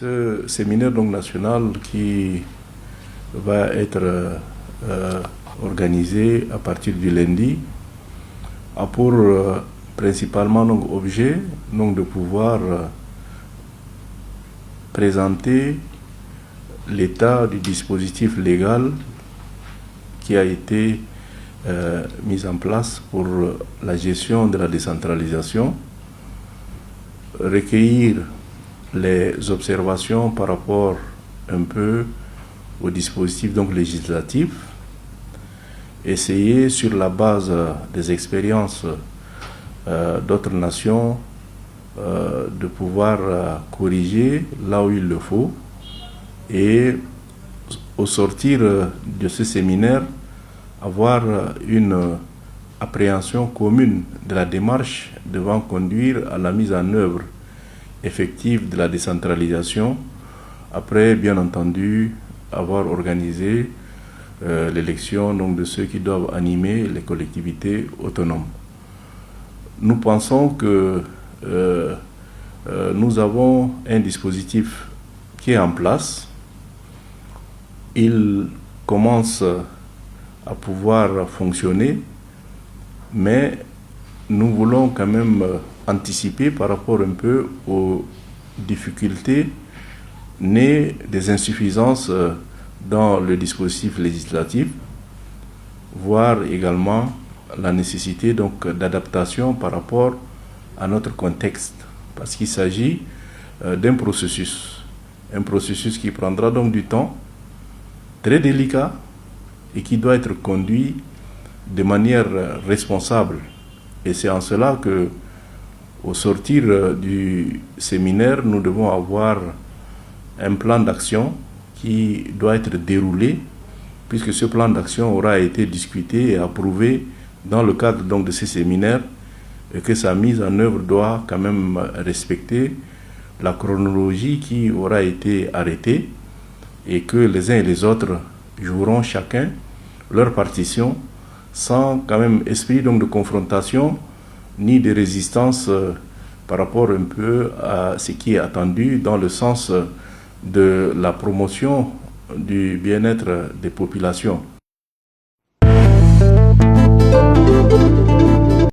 Ce séminaire donc, national qui va être organisé à partir du lundi a pour principalement donc, objet donc, de pouvoir présenter l'état du dispositif légal qui a été mis en place pour la gestion de la décentralisation, recueillir les observations par rapport un peu au dispositif donc législatif, essayer sur la base des expériences d'autres nations de pouvoir corriger là où il le faut, et au sortir de ce séminaire avoir une appréhension commune de la démarche devant conduire à la mise en œuvre effective de la décentralisation, après bien entendu avoir organisé l'élection donc, de ceux qui doivent animer les collectivités autonomes. Nous pensons que nous avons un dispositif qui est en place. Il commence à pouvoir fonctionner, mais nous voulons quand même anticiper par rapport un peu aux difficultés nées des insuffisances dans le dispositif législatif, voire également la nécessité donc d'adaptation par rapport à notre contexte, parce qu'il s'agit d'un processus, qui prendra donc du temps, très délicat, et qui doit être conduit de manière responsable. Et c'est en cela que, au sortir du séminaire, nous devons avoir un plan d'action qui doit être déroulé, puisque ce plan d'action aura été discuté et approuvé dans le cadre donc de ces séminaires, et que sa mise en œuvre doit quand même respecter la chronologie qui aura été arrêtée, et que les uns et les autres joueront chacun leur partition sans quand même esprit donc de confrontation ni de résistance par rapport un peu à ce qui est attendu dans le sens de la promotion du bien-être des populations.